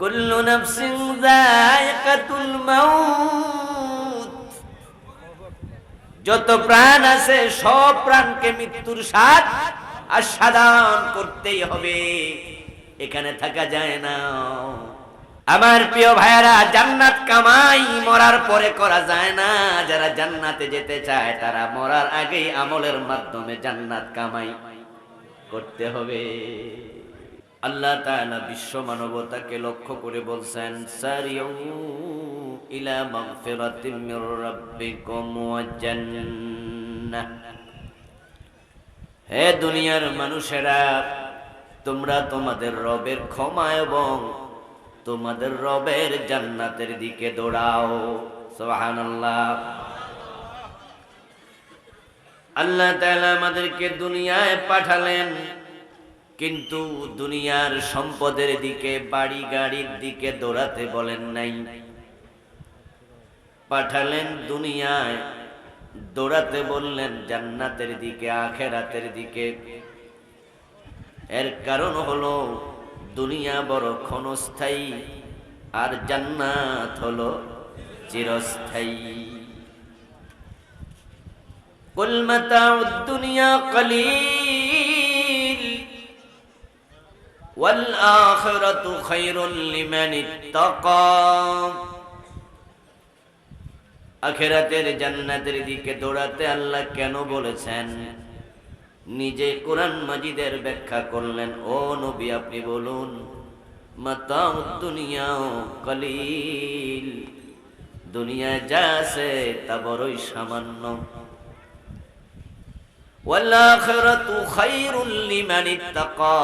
কুল্লু নাফসিন যায়িকাতুল মাউত, যত প্রাণ আছে সব প্রাণকে মৃত্যুর স্বাদ আস্বাদন করতেই হবে, এখানে থাকা যায় না। আমার প্রিয় ভাইয়েরা, জান্নাত কামাই মরার পরে করা যায় না। যারা জান্নাতে যেতে চায় তারা মরার আগেই আমলের মাধ্যমে জান্নাত কামাই করতে হবে। আল্লাহ তাআলা বিশ্ব মানবতাকে লক্ষ্য করে বলছেন, সারিউ ইলা মাগফিরাতিম মির রাব্বিকুম ওয়া জান্নাহ। হে দুনিয়ার মানুষেরা, তোমরা তোমাদের রবের ক্ষমা এবং তোমাদের রবের জান্নাতের দিকে দৌড়াও। সুবহানাল্লাহ। আল্লাহ তাআলা আমাদেরকে দুনিয়ায় পাঠালেন, কিন্তু দুনিয়ার সম্পদের দিকে, বাড়ি গাড়ির দিকে দৌড়াতে বলেন নাই। পাঠালেন দুনিয়ায়, দৌড়াতে বললেন জান্নাতের দিকে, আখিরাতের দিকে। এর কারণ হলো দুনিয়া বড় ক্ষণস্থায়ী, আর জান্নাত হলো চিরস্থায়ী। কুল মাতাউদ দুনিয়া কলিল ওয়াল আখিরাতু খায়রুল লিমান ইত্তাকা। আখিরাতের জান্নাতের দিকে দৌড়াতে আল্লাহ কেন বলেছেন? নিজে কোরআন মাজিদের ব্যাখ্যা করলেন। ও নবী, আপনি বলুন, মাতাউদ দুনিয়া কলিল, দুনিয়ায় যা আছে তা বড়ই সামান্য। ওয়াল আখিরাতু খায়রুল লিমান ইত্তাকা,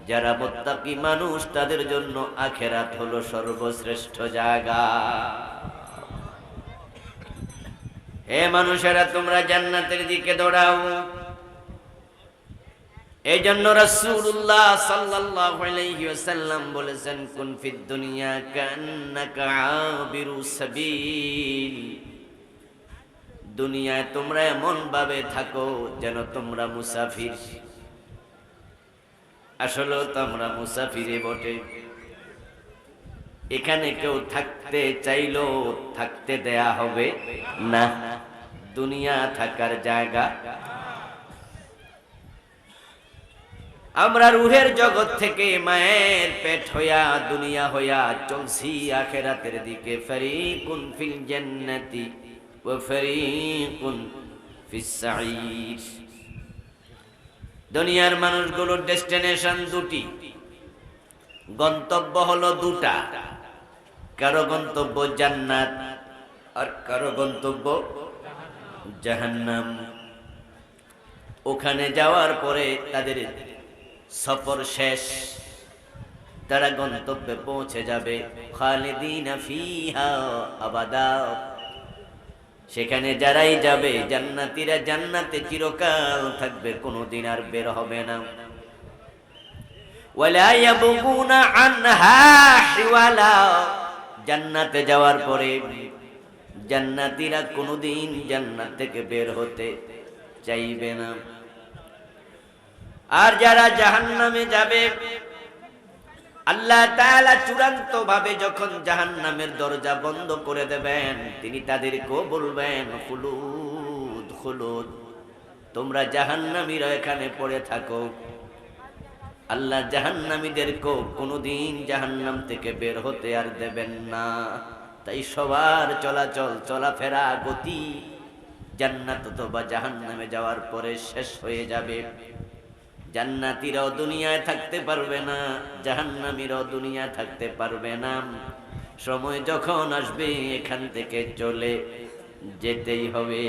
যারা মুত্তাকি মানুষ তাদের জন্য আখিরাত হলো সর্বশ্রেষ্ঠ জায়গা। হে মানুষেরা, তোমরা জান্নাতের দিকে দৌড়াও। এই জন্য রাসূলুল্লাহ সাল্লাল্লাহু আলাইহি ওয়াসাল্লাম বলেছেন, কুন ফিদ দুনিয়া কান্নাকা আবিরু সাবিল। দুনিয়ায় তোমরা এমন ভাবে থাকো যেন তোমরা মুসাফির। আসলে তো আমরা মুসাফিরে বটে। এখানে কেউ থাকতে চাইলেও থাকতে দেয়া হবে না। দুনিয়া থাকার জায়গা। আমরা রূহের জগৎ থেকে মায়ের পেট হইয়া, দুনিয়া হইয়া চলছি আখিরাতের দিকে। ফারিকুন ফিল জান্নাতি ওয়া ফারিকুন ফিস সাঈর। দুনিয়ার মানুষগুলোর ডেস্টিনেশন দুটি, গন্তব্য হলো দুটা। কারো গন্তব্য জান্নাত, আর কারো গন্তব্য জাহান্নাম। ওখানে যাওয়ার পরে তাদের সফর শেষ, তারা গন্তব্যে পৌঁছে যাবে। খালিদিনা ফিহা আবাদা। সেখানে যারাই যাবে, জান্নাতীরা জান্নাতে চিরকাল থাকবে, কোনোদিন আর বের হবে না। ওয়ালা ইয়াবগুনা আনহা হিওয়ালা। জান্নাতে যাওয়ার পরে জান্নাতীরা কোনোদিন জান্নাত থেকে বের হতে চাইবে না। আর যারা জাহান্নামে যাবে, আল্লাহ তাআলা চূড়ান্ত ভাবে যখন জাহান্নামের দরজা বন্ধ করে দেবেন, তিনি তাদেরকেও বলবেন, খুলুদ খুলুদ, তোমরা জাহান্নামীরা এখানে পড়ে থাকো। আল্লাহ জাহান্নামীদেরকেও কোনোদিন জাহান্নাম থেকে বের হতে আর দেবেন না। তাই সবার চলাচল, চলাফেরা, গতি জান্নাত অথবা জাহান্নামে যাওয়ার পরে শেষ হয়ে যাবে। জান্নাতীরাও দুনিয়ায় থাকতে পারবে না, জাহান্নামীরাও দুনিয়ায় থাকতে পারবে না। সময় যখন আসবে এখান থেকে চলে যেতেই হবে।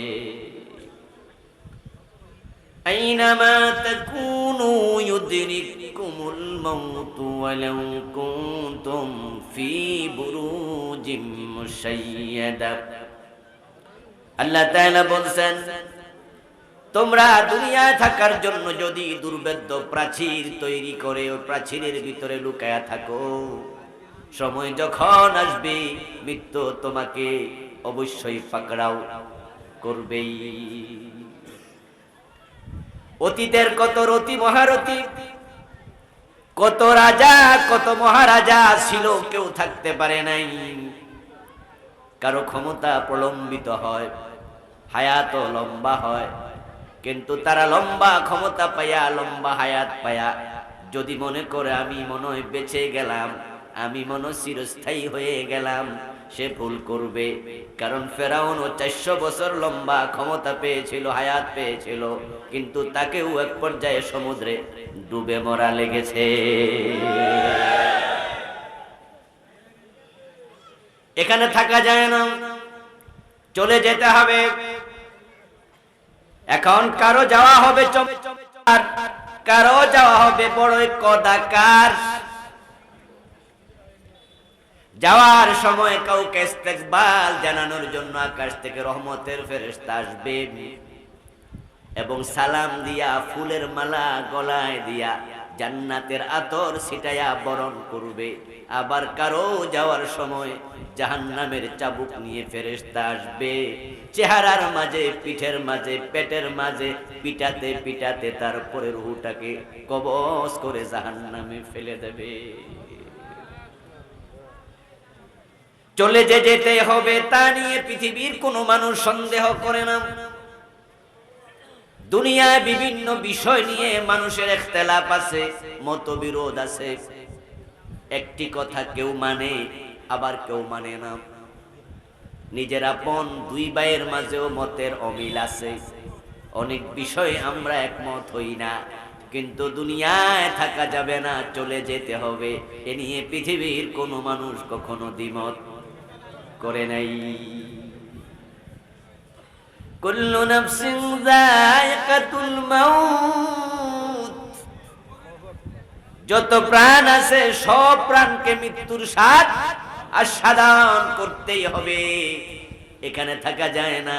আইনামা তাকুনু ইউদরিকুমুল মাউতু ওয়ালাউ কুনতুম ফি বুরুজিম মুশাইয়াদা। আল্লাহ তাআলা বলছেন, তোমরা দুনিয়ায় থাকার জন্য যদি দুর্ভেদ্য প্রাচীর তৈরি করে ওই প্রাচীরের ভিতরে লুকায়া থাকো, সময় যখন আসবে মৃত্যু তোমাকে অবশ্যই পাকড়াও করবেই। অতীতের কত রতি মহারথী কত রাজা কত মহারাজা ছিল, কেউ থাকতে পারে নাই। কারো ক্ষমতা প্রলম্বিত হয়, হায়াত লম্বা হয়, কিন্তু তারা লম্বা ক্ষমতা পায়া, লম্বা হায়াত পায়া যদি মনে করে আমি মনে হয় বেঁচে গেলাম, আমি মনে চিরস্থায়ী হয়ে গেলাম, সে ভুল করবে। কারণ ফেরাউন 400 বছর লম্বা ক্ষমতা পেয়েছিল, হায়াত পেয়েছিল, কিন্তু তাকেও এক পর্যায়ে সমুদ্রে ডুবে মরা লেগেছে। এখানে থাকা যায় না, চলে যেতে হবে। এখন কারো যাওয়া হবে চমৎকার, কারো যাওয়া হবে বড়ই কদাকার। যাওয়ার সময় কাউকে ইস্তেকবাল জানানোর জন্য আকাশ থেকে রহমতের ফেরেশতা আসবে এবং সালাম দিয়া, ফুলের মালা গলায় দিয়া, জান্নাতের আতর ছিটায়া বরণ করবে। আবার কারো যাওয়ার সময় জাহান্নামের চাবুক নিয়ে ফেরেশতা আসবে, চেহারার মাঝে, পিঠের মাঝে, পেটের মাঝে পিটাতে পিটাতে তারপরে রূহটাকে কবজ করে জাহান্নামে ফেলে দেবে। চলে যে যেতে হবে তা নিয়ে পৃথিবীর কোনো মানুষ সন্দেহ করে না। দুনিয়ায় বিভিন্ন বিষয় নিয়ে মানুষের ইখতিলাফ আছে, মতবিরোধ আছে। একটি কথা কেউ মানে, আবার কেউ মানে না। নিজের আপন দুই ভাইয়ের মাঝেও মতের অমিল আছে। অনেক বিষয়ে আমরা একমত হই না, কিন্তু দুনিয়ায় থাকা যাবে না, চলে যেতে হবে, এ নিয়ে পৃথিবীর কোনো মানুষ কখনো দ্বিমত করে নাই। কুল্লু নাফসিন যায়কাতুল মাউত, যত প্রাণ আছে সব প্রাণকে মৃত্যুর স্বাদ আস্বাদন করতেই হবে, এখানে থাকা যায় না।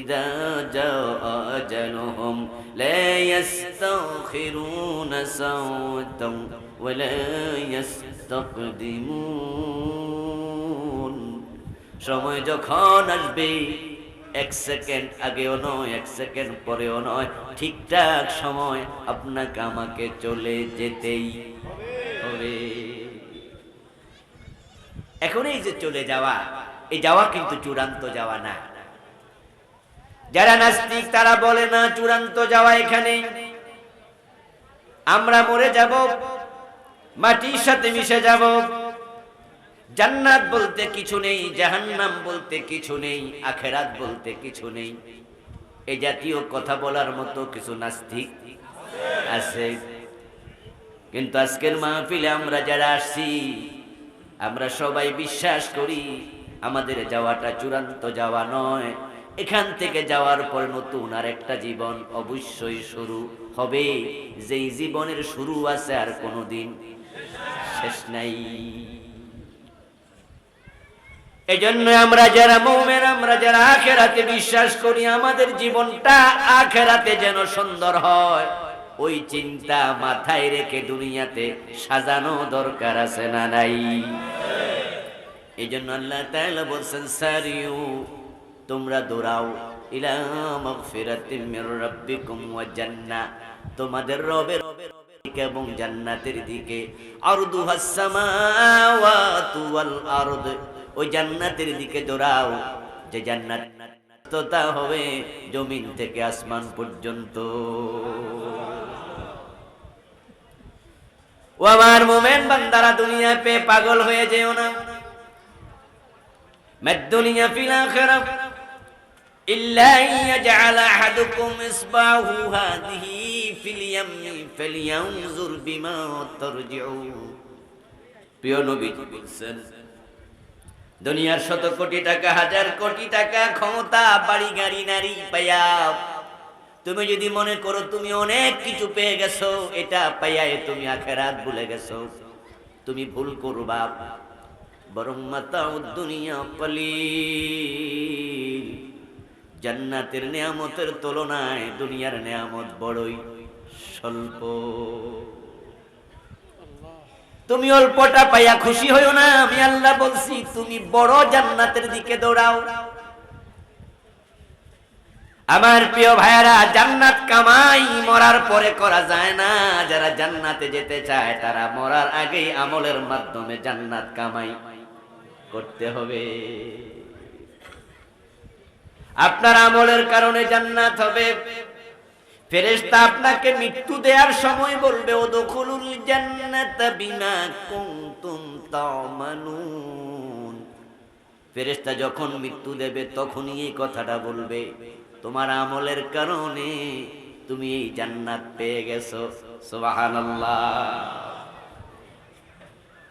ইযা জাআ আজালুহুম লা ইস্তাখিরুনা সাওতান ওয়া লা ইস্তাকদিমুন। সময় যখন আসবে, এক সেকেন্ড আগেও নয়, এক সেকেন্ড পরেও নয়, ঠিকঠাক সময় আপনাকে আমাকে চলে যেতেই হবে। এখন এই যে চলে যাওয়া, এই যাওয়া কিন্তু চূড়ান্ত যাওয়া না। যারা নাস্তিক তারা বলে না চূড়ান্ত যাওয়া এখানে, আমরা মরে যাব, মাটির সাথে মিশে যাব, জান্নাত বলতে কিছু নেই, জাহান্নাম বলতে কিছু নেই, আখিরাত বলতে কিছু নেই। এই জাতীয় কথা বলার মতো কিছু নাস্তিক আছে। কিন্তু আজকের মাহফিলে আমরা যারা আসছি, আমরা সবাই বিশ্বাস করি আমাদের যাওয়াটা চূড়ান্ত যাওয়া নয়। এখান থেকে যাওয়ার পর নতুন আর একটা জীবন অবশ্যই শুরু হবে, যেই জীবনের শুরু আছে আর কোনোদিন শেষ নাই। এজন্য আমরা যারা মুমিন, আমরা যারা আখিরাতে বিশ্বাস করি, আমাদের জীবনটা আখিরাতে যেন সুন্দর হয়, ওই চিন্তা মাথায় রেখে দুনিয়াতে সাজানো দরকার আছে না নাই? এজন্য আল্লাহ তাআলা বলেন সারিউ, তোমরা দৌড়াও, ইলা মাগফিরাতিম মির রাব্বিকুম ওয়া জান্নাহ, তোমাদের রবের এবং জান্নাতের দিকে। আরদুহাস সামাওয়াতু ওয়াল আরদ, ওই জান্নাতের দিকে দৌড়াও, যে জান্নাত তা হবে জমিন থেকে আসমান পর্যন্ত। ও আমার মুমিন বান্দারা, দুনিয়া পে পাগল হয়ে যেও না। মাদ-দুনিয়া ফিল আখিরাহ ইল্লা ইয়াজআলা আহাদুকুম ইসবাহু হাযিহি ফিল ইয়ামনি ফালইয়ানজুর বিমা তারজিউ। প্রিয় নবীজি বলেন, দুনিয়ার শত কোটি টাকা, হাজার কোটি টাকা, ক্ষমতা, বাড়ি গাড়ি, নারী পাইয়া তুমি যদি মনে করো তুমি অনেক কিছু পেয়ে গেছো, এটা পাইয়া তুমি আখিরাত ভুলে গেছো, তুমি ভুল করবা। বরং মাতাউদ দুনিয়া কলিল, জান্নাতের নিয়ামতের তুলনায় দুনিয়ার নিয়ামত বড়ই স্বল্প। তুমি অল্পটা পাইয়া খুশি হইও না, আমি আল্লাহ বলছি তুমি বড় জান্নাতের দিকে দৌড়াও। আমার প্রিয় ভাইয়েরা, জান্নাত কামাই মরার পরে করা যায় না। যারা জান্নাতে যেতে চায় তারা মরার আগেই আমলের মাধ্যমে জান্নাত কামাই করতে হবে। আপনার আমলের কারণে জান্নাত হবে। ফেরেশতা আপনাকে মৃত্যু দেওয়ার সময় বলবে, উদখুলুল জান্নাতা বিমা কুনতুম তা'মালুন। ফেরেশতা যখন মৃত্যু দেবে তখনই এই কথাটা বলবে, তোমার আমলের কারণে তুমি এই জান্নাত পেয়ে গেছো। সুবহানাল্লাহ।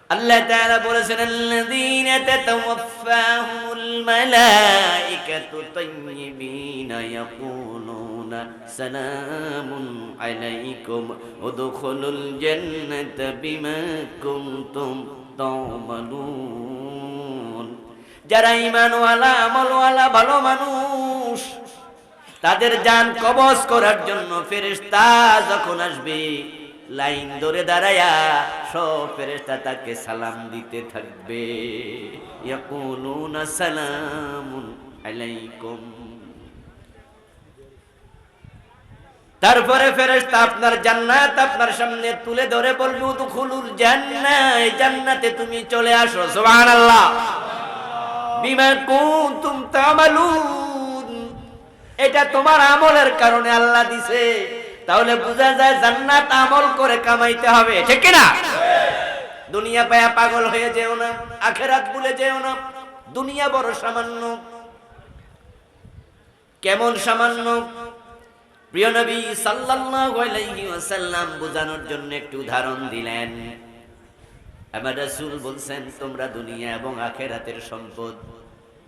আল্লাহ তাআলা বলেছেন, আল্লাযীনা তাতাওয়াফাহুমুল মালায়েকাতু তাইয়্যিবিনা ইয়াকুলুনা সালামুন আলাইকুম উদখুলুল জান্নাতা বিমা কুনতুম তা'মালুন। যারা ঈমানওয়ালা, আমলওয়ালা, ভালো মানুষ, তাদের জান কবজ করার জন্য ফেরেশতা যখন আসবে, লাইন ধরে দাঁড়ায়া সব ফেরেশতা তাকে সালাম দিতে থাকবে। ইয়াকুলুনা সালামুন আলাইকুম। তারপরে ফেরেশতা আপনার জান্নাত আপনার সামনে তুলে ধরে বলবে, উদখুলুল জান্নাহ, এই জান্নাতে তুমি চলে আসো। সুবহানাল্লাহ। বিমা কুনতুম তা'মালুন, এটা তোমার আমলের কারণে আল্লাহ দিছে। তাহলে বোঝা যায় জান্নাত আমল করে কামাইতে হবে, ঠিক কি না? দুনিয়া পায়া পাগল হয়ে যেও না, আখিরাত ভুলে যেও না। দুনিয়া বড় সামান্য। কেমন সামান্য? প্রিয় নবী সাল্লাল্লাহু আলাইহি ওয়াসাল্লাম বোঝানোর জন্য একটু উদাহরণ দিলেন। আমার রাসূল বলছেন, তোমরা দুনিয়া এবং আখিরাতের সম্পদ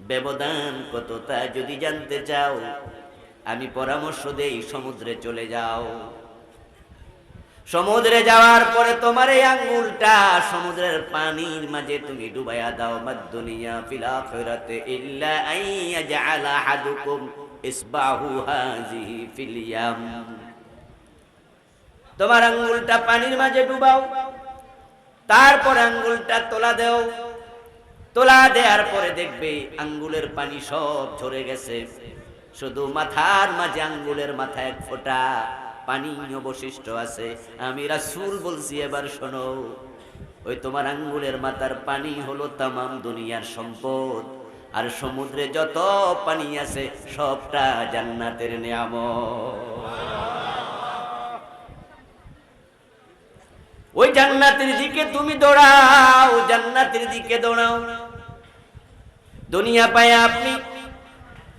ব্যবধান কত তা যদি জানতে চাও, আমি পরামর্শ দেই, সমুদ্রে চলে যাও। সমুদ্রে যাওয়ার পরে তোমার এই আঙ্গুলটা সমুদ্রের পানির মাঝে তুমি ডুবাইয়া দাও। মাদ-দুনিয়া ফিল আখিরাতি ইল্লা আইয়াজআলা আহাদুকুম ইসবাহু হাযিহি ফিল ইয়াম। তোমার আঙ্গুলটা পানির মাঝে ডুবাও, তারপর আঙ্গুলটা তোলা দাও। তোলা দেওয়ার পরে দেখবে আঙ্গুলের পানি সব ঝরে গেছে, শুধু মাথার মাঝে আঙ্গুলের মাথায় এক ফোঁটা পানি অবশিষ্ট আছে। আমি রাসূল বলছি, এবার শোনো, ওই তোমার আঙ্গুলের মাথার পানি হলো তামাম দুনিয়ার সম্পদ, আর সমুদ্রে যত পানি আছে সবটা জান্নাতের নিয়ামত। ওই জান্নাতের দিকে তুমি দৌড়াও, জান্নাতের দিকে দৌড়াও। দুনিয়া পায় আপনি